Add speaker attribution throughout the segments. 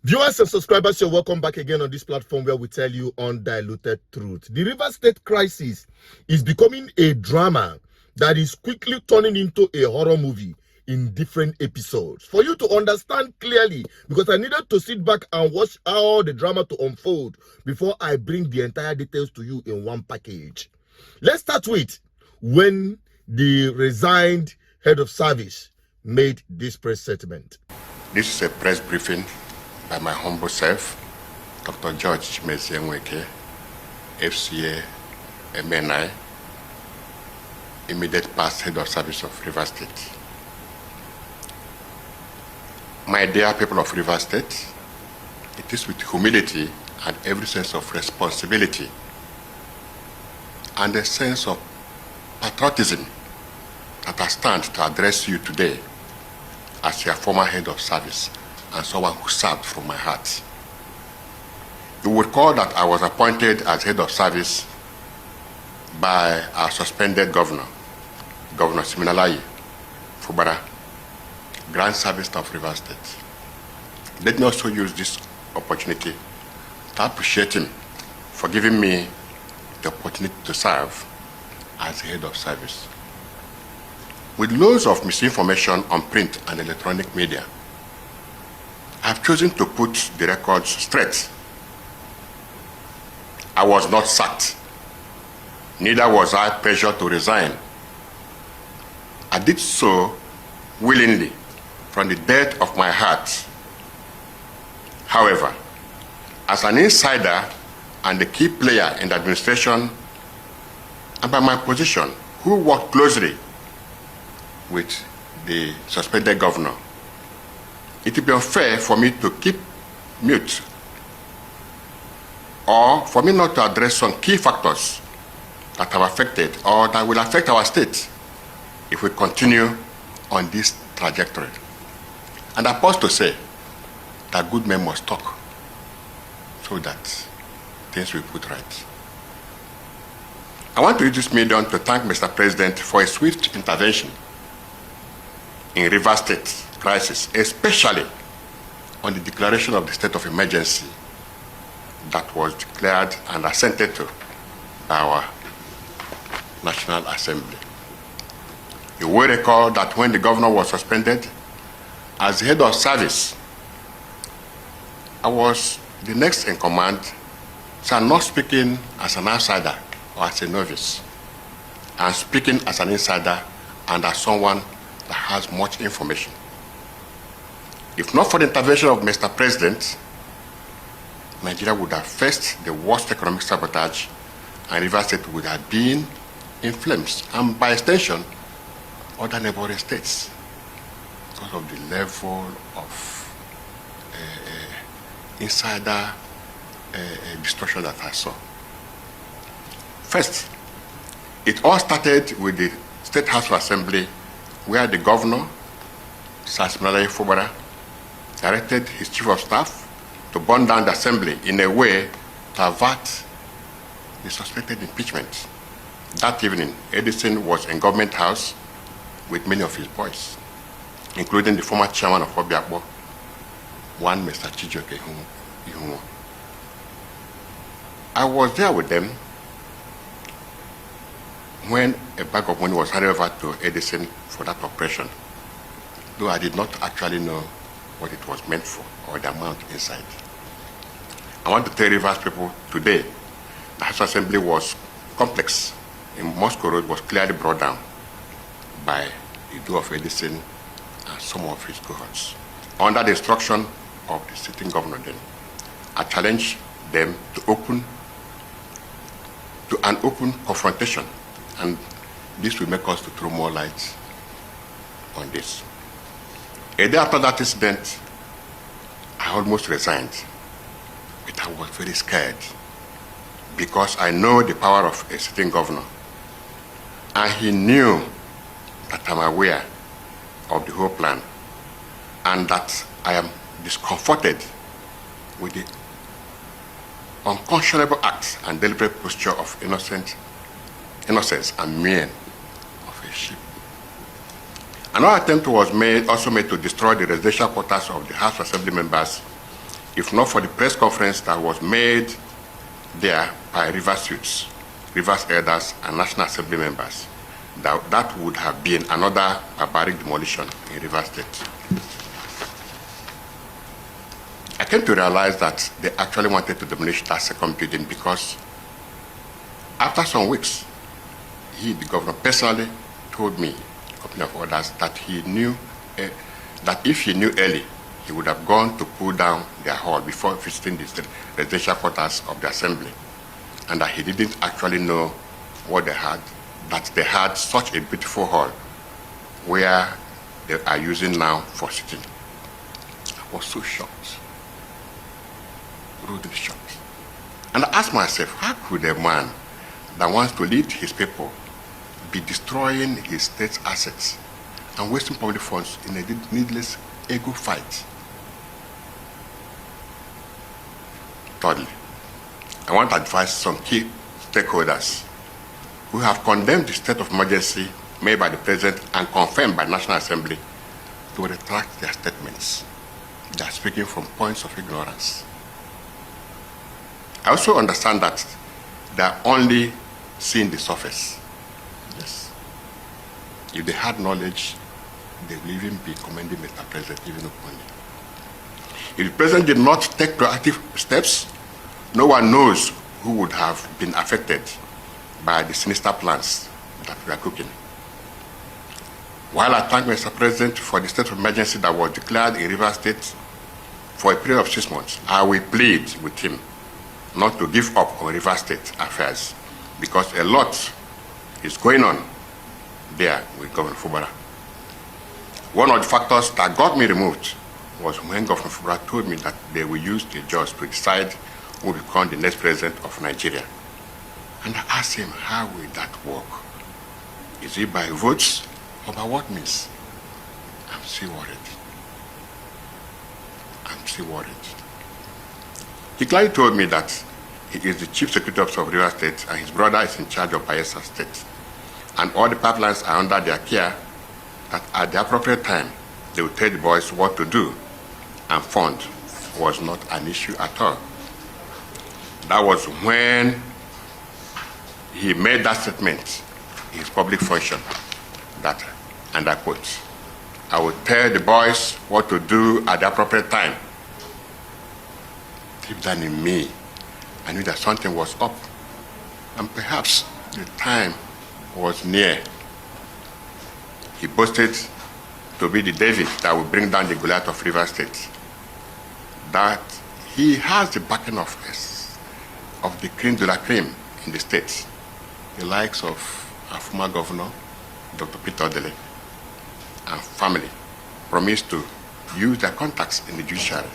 Speaker 1: Viewers and subscribers, you're welcome back again on this platform where we tell you undiluted truth. The Rivers State crisis is becoming a drama that is quickly turning into a horror movie in different episodes. For you to understand clearly, because I needed to sit back and watch all the drama to unfold before I bring the entire details to you in one package. Let's start with when the resigned head of service made this press statement.
Speaker 2: This is a press briefing by my humble self, Dr. George Chimezie, FCA, MNI, immediate past head of service of Rivers State. My dear people of Rivers State, it is with humility and every sense of responsibility and a sense of patriotism that I stand to address you today as your former head of service and someone who served from my heart. You would recall that I was appointed as head of service by our suspended governor, Governor Siminalayi Fubara, Grand Service of Rivers State. Let me also use this opportunity to appreciate him for giving me the opportunity to serve as head of service. With loads of misinformation on print and electronic media, I've chosen to put the records straight. I was not sacked. Neither was I pressured to resign. I did so willingly from the depth of my heart. However, as an insider and a key player in the administration, and by my position, who worked closely with the suspended governor, it would be unfair for me to keep mute or for me not to address some key factors that have affected or that will affect our state if we continue on this trajectory. And I pause to say that good men must talk so that things will put right. I want to use this medium to thank Mr. President for a swift intervention in Rivers State crisis, especially on the declaration of the state of emergency that was declared and assented to by our National Assembly. You will recall that when the governor was suspended, as head of service, I was the next in command, so I'm not speaking as an outsider or as a novice. I'm speaking as an insider and as someone that has much information. If not for the intervention of Mr. President, Nigeria would have faced the worst economic sabotage and Rivers State would have been in flames, and by extension, other neighboring states, because of the level of insider destruction that I saw. First, it all started with the State House of Assembly, where the governor, Sir Siminalayi Fubara, directed his chief of staff to burn down the assembly in a way to avert the suspected impeachment. That evening, Edison was in Government House with many of his boys, including the former chairman of Obiakpo, one Mr. Chijoke Ihunwo. I was there with them when a bag of money was handed over to Edison for that operation, though I did not actually know what it was meant for or the amount inside. I want to tell Rivers people today, the House Assembly was complex. In Moscow Road was clearly brought down by the do of Edison and some of his cohorts. Under the instruction of the sitting governor then, I challenged them to an open confrontation, and this will make us to throw more light on this. A day after that incident, I almost resigned, but I was very scared because I know the power of a sitting governor, and he knew that I'm aware of the whole plan and that I am discomforted with the unconscionable acts and deliberate posture of innocence and mien of a sheep. Another attempt was also made to destroy the residential quarters of the House Assembly members if not for the press conference that was made there by Rivers youths, Rivers elders, and National Assembly members, that would have been another barbaric demolition in Rivers State. I came to realize that they actually wanted to demolish that second building because after some weeks, the governor personally told me, a couple of others, that he knew that if he knew early, he would have gone to pull down their hall before visiting the residential quarters of the assembly, and that he didn't actually know what they had, that they had such a beautiful hall where they are using now for sitting. I was so shocked, rudely shocked. And I asked myself, how could a man that wants to lead his people be destroying his state's assets and wasting public funds in a needless ego fight? Thirdly, I want to advise some key stakeholders who have condemned the state of emergency made by the President and confirmed by the National Assembly to retract their statements. They are speaking from points of ignorance. I also understand that they are only seeing the surface. Yes. If they had knowledge, they will even be commending Mr. President even openly. If the President did not take proactive steps, no one knows who would have been affected by the sinister plans that we are cooking. While I thank Mr. President for the state of emergency that was declared in Rivers State for a period of 6 months, I will plead with him not to give up on Rivers State affairs because a lot is going on there with Governor Fubara. One of the factors that got me removed was when Governor Fubara told me that they will use the judge to decide who will become the next president of Nigeria. And I asked him, how will that work? Is it by votes or by what means? I'm still worried. I'm still worried. He clearly told me that he is the chief security officer of Rivers State and his brother is in charge of Bayelsa State. And all the pipelines are under their care, that at the appropriate time, they will tell the boys what to do, and fund was not an issue at all. That was when he made that statement in his public function, that, and I quote, I will tell the boys what to do at the appropriate time. Deep down in me, I knew that something was up, and perhaps the time was near. He boasted to be the David that will bring down the Goliath of Rivers State, that he has the backing of the creme de la creme in the state, the likes of our former governor, Dr. Peter Odele, and family promised to use their contacts in the judiciary,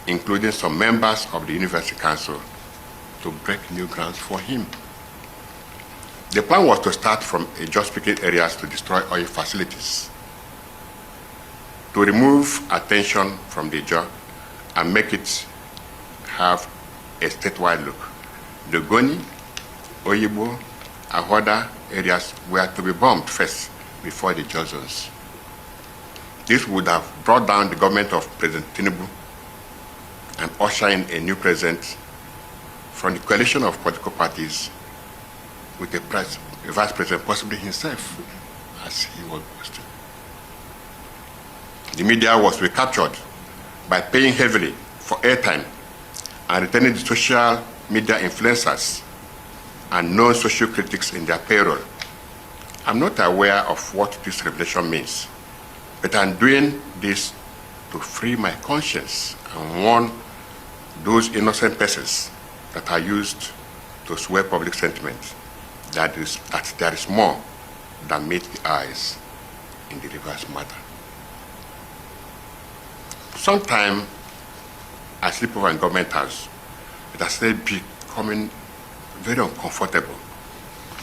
Speaker 2: including some members of the University Council, to break new grounds for him. The plan was to start from just-speaking areas to destroy oil facilities, to remove attention from the job and make it have a statewide look. The Goni, Oyibo, and other areas were to be bombed first before the Johnsons. This would have brought down the government of President Tinubu and usher in a new president from the coalition of political parties with a vice president, possibly himself, as he was boasting. The media was recaptured by paying heavily for airtime and retaining the social media influencers and known social critics in their payroll. I'm not aware of what this revelation means, but I'm doing this to free my conscience and warn those innocent persons that are used to sway public sentiment that there is more than meets the eyes in the Rivers matter. Sometime I sleep over in government house, it has started becoming very uncomfortable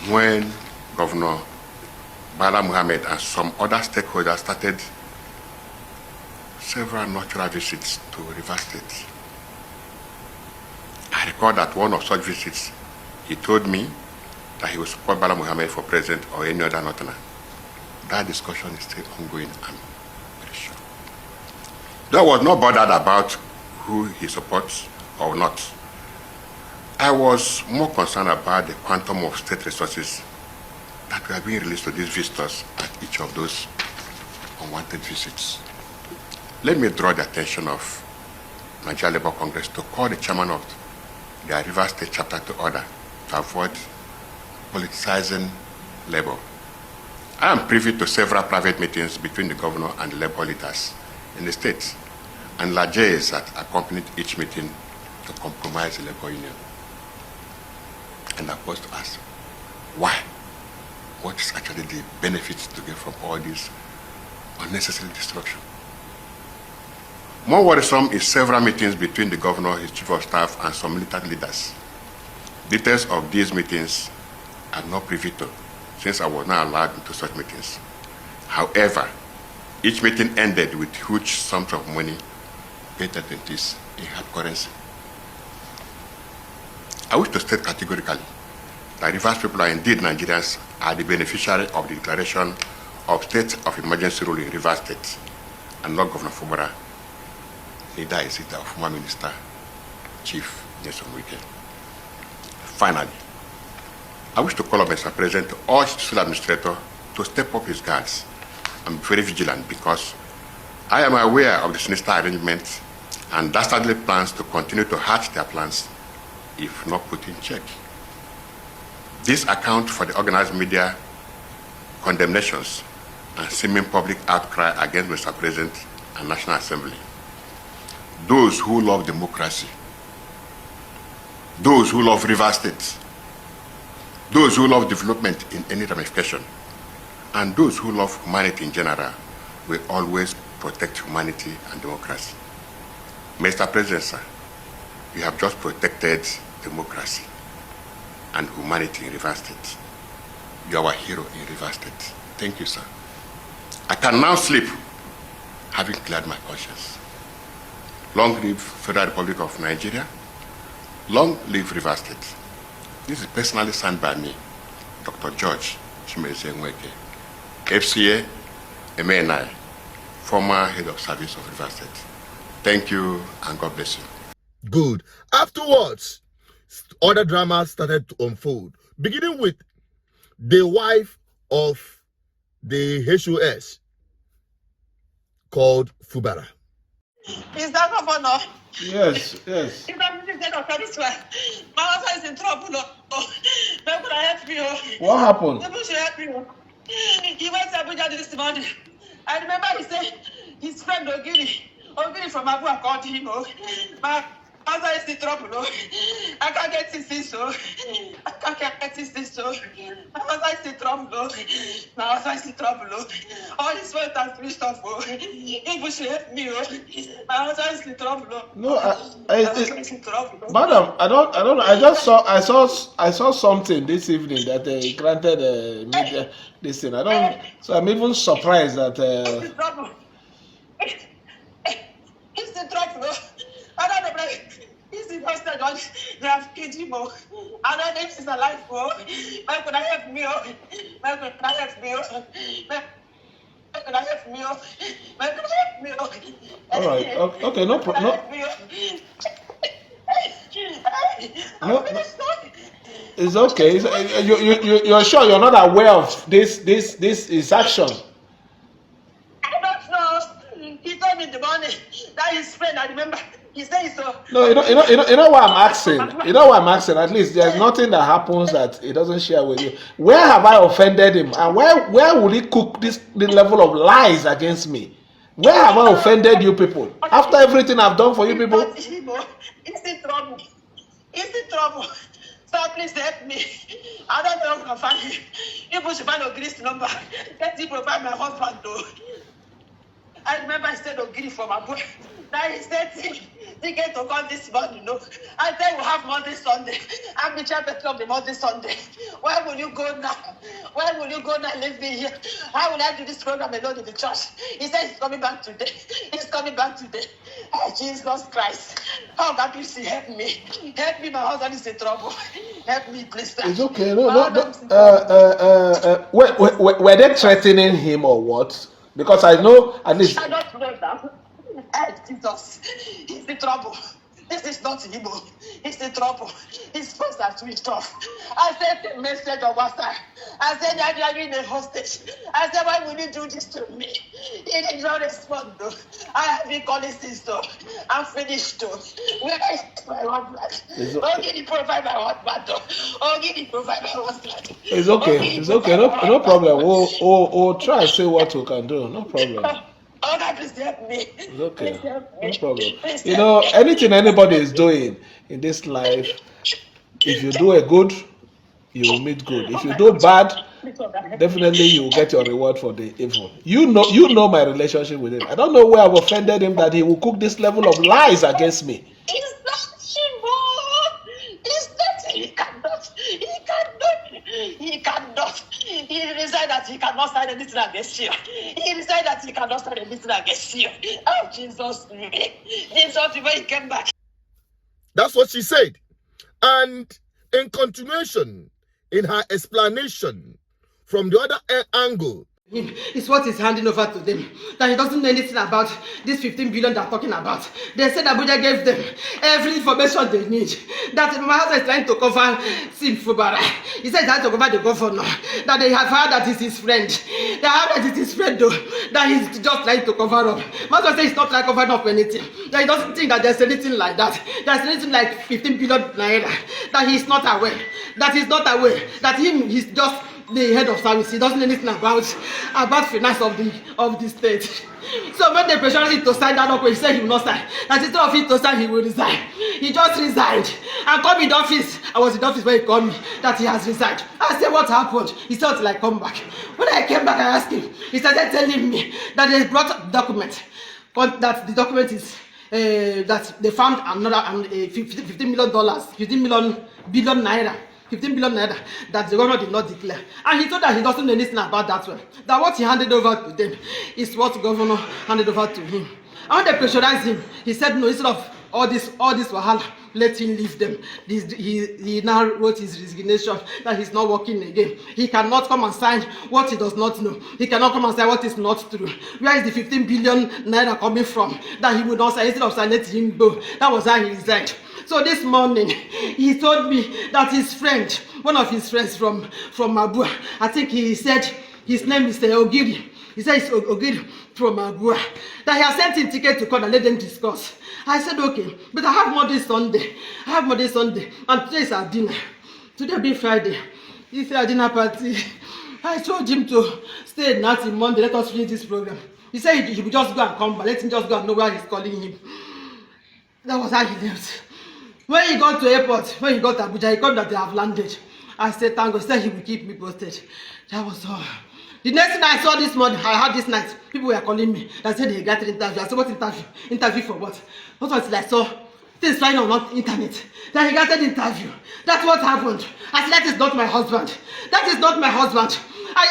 Speaker 2: when Governor Bala Muhammad and some other stakeholders started several natural visits to Rivers State. I recall that one of such visits, he told me that he would support Bala Muhammad for president or any other northerner. That discussion is still ongoing, I'm very sure. There was no bothered about who he supports or not. I was more concerned about the quantum of state resources that were being released to these visitors at each of those unwanted visits. Let me draw the attention of Nigeria Labour Congress to call the chairman of the Rivers State chapter to order to avoid politicizing labor. I am privy to several private meetings between the governor and the labor leaders in the state, and alleges that accompanied each meeting to compromise the labor union. And I was to ask, why? What is actually the benefits to get from all this unnecessary destruction? More worrisome is several meetings between the governor, his chief of staff, and some military leaders. Details of these meetings are not privy to, since I was not allowed into such meetings. However, each meeting ended with huge sums of money paid attendees in hard currency. I wish to state categorically that Rivers people are indeed Nigerians, are the beneficiary of the declaration of state of emergency rule in Rivers State, and not Governor Fubara. Neither is it our former minister, Chief Nelson Wike. Finally, I wish to call on Mr. President to urge the civil administrator to step up his guards and be very vigilant, because I am aware of the sinister arrangement and dastardly plans to continue to hatch their plans if not put in check. This accounts for the organized media condemnations and seeming public outcry against Mr. President and National Assembly. Those who love democracy, those who love Rivers State, those who love development in any ramification, and those who love humanity in general will always protect humanity and democracy. Mr. President, sir, you have just protected democracy and humanity in Rivers State. You are our hero in Rivers State. Thank you, sir. I can now sleep having cleared my conscience. Long live Federal Republic of Nigeria. Long live Rivers State. This is personally signed by me, Dr. George Chimeze Nweke, FCA, MNI, former head of service of Rivers State. Thank you and God bless you.
Speaker 1: Good. Afterwards, other dramas started to unfold, beginning with the wife of the HOS called Fubara.
Speaker 3: Is that governor?
Speaker 4: Yes.
Speaker 3: Is that minister of this one? My husband is in trouble. Where could I help you?
Speaker 4: What happened?
Speaker 3: People should help you. He went to Abuja this morning. I remember he said his friend Ogiri from Abuja called him. My husband is in trouble. I can't get this so. I can't get this so. My husband is in trouble. My husband is in trouble. All his wealth has finished off. People should help me. My husband is in trouble.
Speaker 4: No, madam, I don't know. I saw something this evening that they granted media this thing. So I'm even surprised that.
Speaker 3: He's in trouble. He's in trouble. I don't know, but he's in hospital. They have killed him. I don't know if he's alive. Where could I help me? Where could I help me? Where could I help me? Where could I help me?
Speaker 4: All right. Okay. No problem. No. It's okay. You're sure you're not aware of this is action?
Speaker 3: I don't know. He told me in the morning that his friend, I remember, he said so.
Speaker 4: No, you know why I'm asking. You know why I'm asking. At least there's nothing that happens that he doesn't share with you. Where have I offended him, and where would he cook this level of lies against me? Where have I offended you people? After everything I've done for you people.
Speaker 3: He's in trouble. He's in trouble. So please help me. I don't know if I can find him. People should find Ogiri's number. Let him provide my husband though. I remember I said Ogiri from Abuja. Now he said ticket to come this morning. No, I said we'll have Monday, Sunday. I'm the chairperson of the Monday, Sunday. Where will you go now? Where will you go now? Leave me here. How will I do this program alone in the church? He said he's coming back today. He's coming back today. Oh, Jesus Christ. How Bank Plc help me? Help me, my husband is in trouble. Help me, please.
Speaker 4: It's okay. No. Were they threatening him or what? Because I know at least.
Speaker 3: I don't know that. Jesus, he's in trouble. This is not Igbo. He's in trouble. His phones are switched off. I sent a message on WhatsApp. I said, I'm in a hostage. I said, why would you do this to me? He did not respond, though. I have been calling since, though. I'm finished, though. Where is my husband? Oh, can you provide my husband, though? Oh, can you provide my husband?
Speaker 4: It's okay. It's okay. No problem. We'll try and see what we can do. No problem.
Speaker 3: Oh, God, please help me.
Speaker 4: It's okay.
Speaker 3: Please help me.
Speaker 4: No problem.
Speaker 3: Please
Speaker 4: You
Speaker 3: help
Speaker 4: know,
Speaker 3: me.
Speaker 4: anything anybody is doing in this life, if you do a good, you will meet good. If you do bad, definitely you will get your reward for the evil. You know my relationship with him. I don't know where I've offended him that he will cook this level of lies against me.
Speaker 3: It's not Shimo. It's not. He cannot. He cannot. He decided that he cannot sign anything against you. He decided that he cannot sign anything against you. Oh, Jesus. Jesus, before he came back.
Speaker 1: That's what she said. And in continuation, in her explanation from the other angle,
Speaker 5: It's what he's handing over to them. That he doesn't know anything about this 15 billion they're talking about. They said Abuja gave them every information they need. That my husband is trying to cover Sim Fubara. He said he's trying to cover the governor. That they have heard that it's his friend. They have heard that it's his friend though. That he's just trying to cover up. My husband says he's not trying to cover up anything. That he doesn't think that there's anything like that. There's anything like 15 billion naira. That he's not aware. That he's not aware. That he's just the head of service. He doesn't know anything about finance of the state. So when they pressured him to sign that document, he said he will not sign. That instead of him to sign, he will resign. He just resigned and come in the office. I was in the office when he called me that he has resigned. I said, what happened? He said, till I come back. When I came back, I asked him. He started telling me that they brought a document. That the document is that they found another $15 million, 15 billion naira. 15 billion naira that the governor did not declare. And he told that he doesn't know anything about that one. That what he handed over to them is what the governor handed over to him. And when they pressurized him, he said no, instead of all this wahala, let him leave them. He now wrote his resignation that he's not working again. He cannot come and sign what he does not know. He cannot come and sign what is not true. Where is the 15 billion naira coming from that he would not sign? Instead of signing, let him go. That was how he resigned. So this morning, he told me that his friend, one of his friends from Abuja, I think he said his name is Ogiri. He said it's Ogiri from Abuja. That he has sent him ticket to come and let them discuss. I said, okay, but I have Monday, Sunday. And today is our dinner. Today being Friday. This is our dinner party. I told him to stay at night till Monday. Let us finish this program. He said he will just go and come back. Let him just go and know where he's calling him. That was how he left. When he got to airport, when he got to Abuja, he called that they have landed. I said, thank God. He said he will keep me posted. That was all. The next thing I saw this morning, I had this night, people were calling me. They said they got an interview. I said, what interview? Interview for what? What was it I saw? Things flying on the internet. Then he got an interview. That's what happened. I said, that is not my husband. That is not my husband.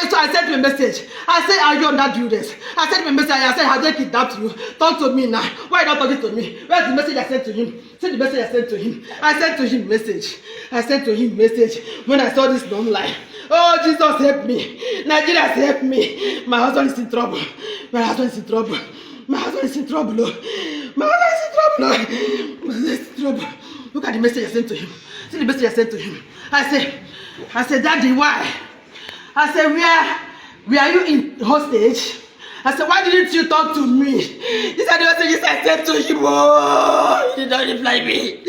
Speaker 5: So I sent him a message. I said, are you under duress? I sent him a message. I said, have they kidnapped you? Talk to me now. Why not talking to me? Where's the message I sent to him? Send the message I sent to him. I sent to him message. I sent to him message when I saw this online. Oh, Jesus, help me. Nigeria, help me. My husband is in trouble. My husband is in trouble. My husband is in trouble. My husband is in trouble. My husband is in trouble. Look at the message I sent to him. See the message I sent to him. I said, Daddy, why? I said, where are you in hostage? I said, why didn't you talk to me? These are the messages I sent to him. Oh, he did not reply me.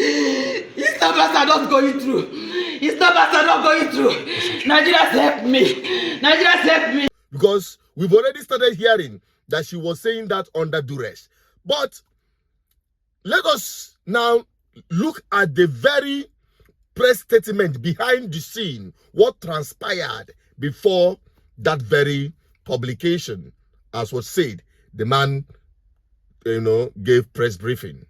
Speaker 5: His numbers are not going through. His numbers are not going through. Nigerians help me. Nigerians help me.
Speaker 1: because we've already started hearing that she was saying that under duress. But let us now look at the very press statement behind the scene, what transpired before that very publication. As was said, the man, gave press briefing.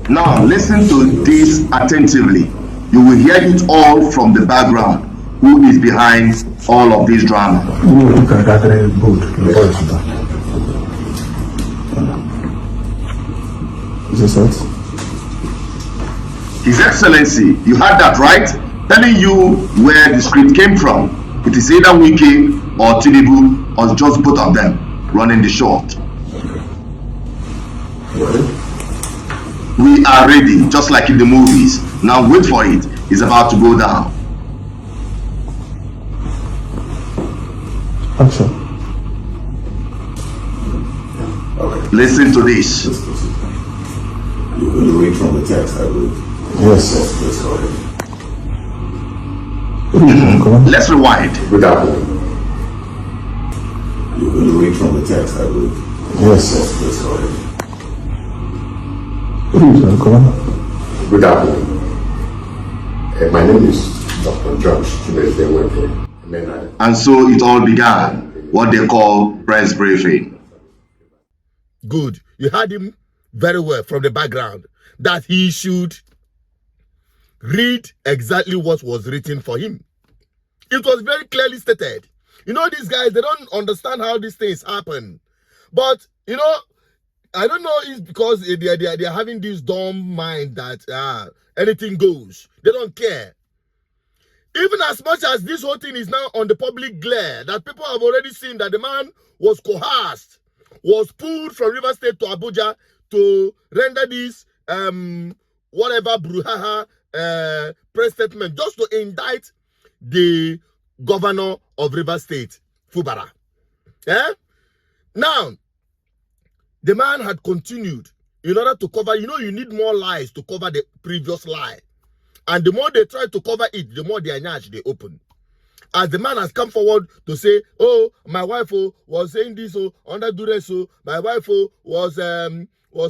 Speaker 6: Now listen to this attentively. You will hear it all from the background. Who is behind all of this drama? His Excellency, you heard that right? Telling you where the script came from. It is either Wiki or Tinubu or just both of them running the short. We are ready, just like in the movies. Now wait for it. It's about to go down.
Speaker 7: Action.
Speaker 6: Okay. Listen to this.
Speaker 7: You're going to read from the text, I believe. Yes. Let's go ahead.
Speaker 6: Let's rewind.
Speaker 7: Good afternoon. You're going to read from the text, I believe. Yes. Let's go ahead. Good afternoon. My name is Dr. George.
Speaker 6: And so it all began, what they call press briefing.
Speaker 1: Good. You heard him very well from the background, that he should read exactly what was written for him. It was very clearly stated. You know, these guys, they don't understand how these things happen. But, you know, I don't know, it's because they're having this dumb mind that anything goes. They don't care. Even as much as this whole thing is now on the public glare, that people have already seen that the man was coerced, was pulled from River State to Abuja to render this whatever brouhaha press statement just to indict the governor of River State, Fubara. Now, the man had continued in order to cover, you know, you need more lies to cover the previous lie. And the more they try to cover it, the more their nyash they open. As the man has come forward to say, oh, my wife was saying this under duress, my wife was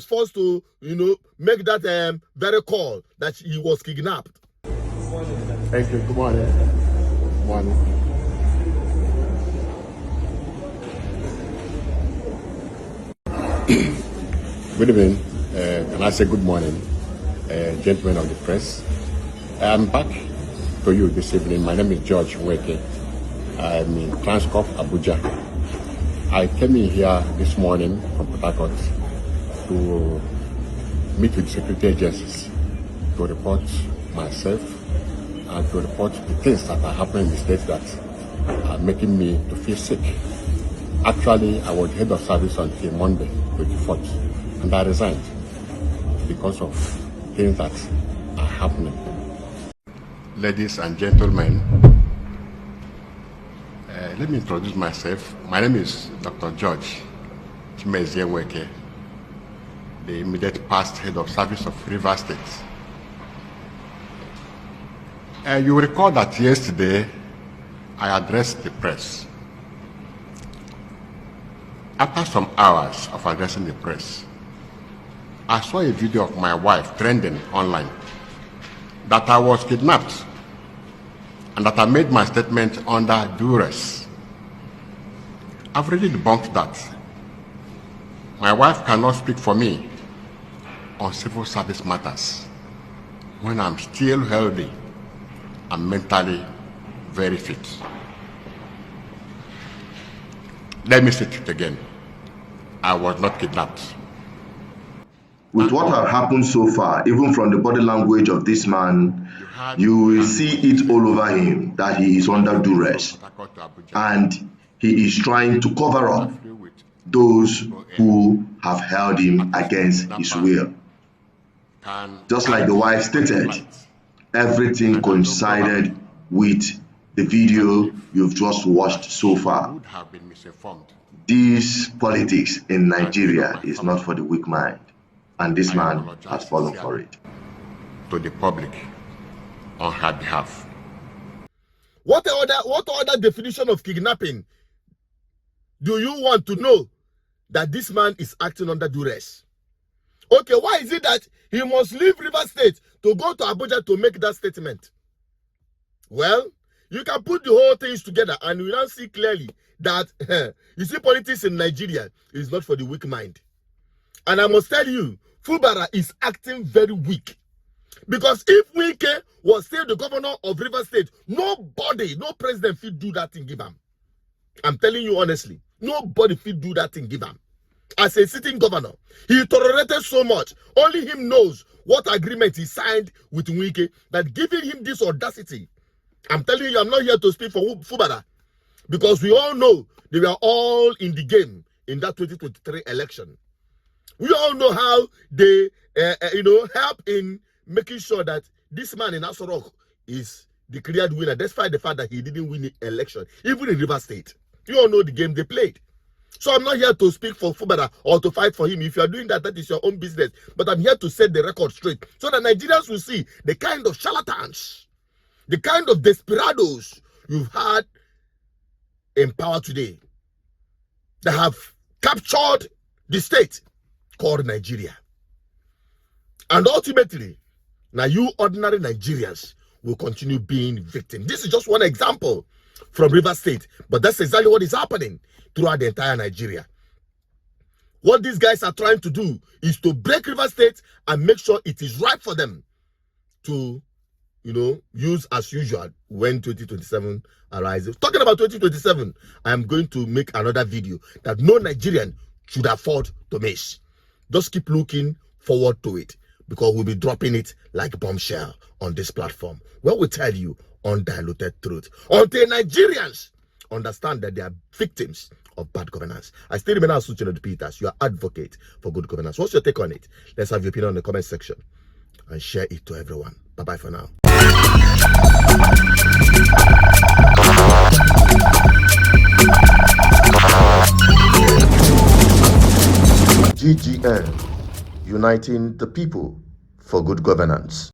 Speaker 1: forced to, you know, make that very call that he was kidnapped.
Speaker 2: Thank you. Good morning. Good morning. Good evening. Can I say good morning, gentlemen of the press? I'm back to you this evening. My name is George Nweke. I'm in Transcorp, Abuja. I came in here this morning from Port Harcourt to meet with security agencies to report myself and to report the things that are happening in the state that are making me to feel sick. Actually, I was head of service until Monday, 24th, and I resigned because of things that are happening. Ladies and gentlemen, let me introduce myself. My name is Dr. George Nweke, the immediate past head of service of River State. You recall that yesterday I addressed the press. After some hours of addressing the press, I saw a video of my wife trending online that I was kidnapped and that I made my statement under duress. I've already debunked that. My wife cannot speak for me on civil service matters when I'm still healthy and mentally very fit. Let me say it again. I was not kidnapped.
Speaker 6: With what has happened so far, even from the body language of this man, you will see it all over him that he is under duress. And he is trying to cover up those who have held him against his will. Just like the wife stated, everything coincided with the video you've just watched so far. This politics in Nigeria is not for the weak mind, and this man has fallen for it.
Speaker 2: To the public on her behalf.
Speaker 1: What other definition of kidnapping do you want to know that this man is acting under duress? Okay, why is it that he must leave River State to go to Abuja to make that statement? Well, you can put the whole things together and you now see clearly that you see, politics in Nigeria is not for the weak mind. And I must tell you, Fubara is acting very weak. Because if Wike was still the governor of River State, nobody, no president fit do that thing give him. I'm telling you honestly, nobody fit do that thing give him. As a sitting governor, he tolerated so much. Only him knows what agreement he signed with Wike that giving him this audacity. I'm telling you, I'm not here to speak for Fubara. Because we all know they were all in the game in that 2023 election. We all know how they, help in making sure that this man in Asorok is declared winner, despite the fact that he didn't win the election, even in River State. You all know the game they played. So I'm not here to speak for Fubara or to fight for him. If you are doing that, that is your own business. But I'm here to set the record straight so that Nigerians will see the kind of charlatans, the kind of desperados you've had in power today that have captured the state called Nigeria. And ultimately, now you ordinary Nigerians will continue being victims. This is just one example from River State, but that's exactly what is happening throughout the entire Nigeria. What these guys are trying to do is to break River State and make sure it is right for them to, use as usual when 2027 arises. Talking about 2027, I am going to make another video that no Nigerian should afford to miss. Just keep looking forward to it, because we'll be dropping it like bombshell on this platform, where we tell you undiluted truth until Nigerians understand that they are victims of bad governance. I still remain Asuchino Peters, your advocate for good governance. What's your take on it? Let's have your opinion in the comment section and share it to everyone. Bye-bye for now. GGN, uniting the people for good governance.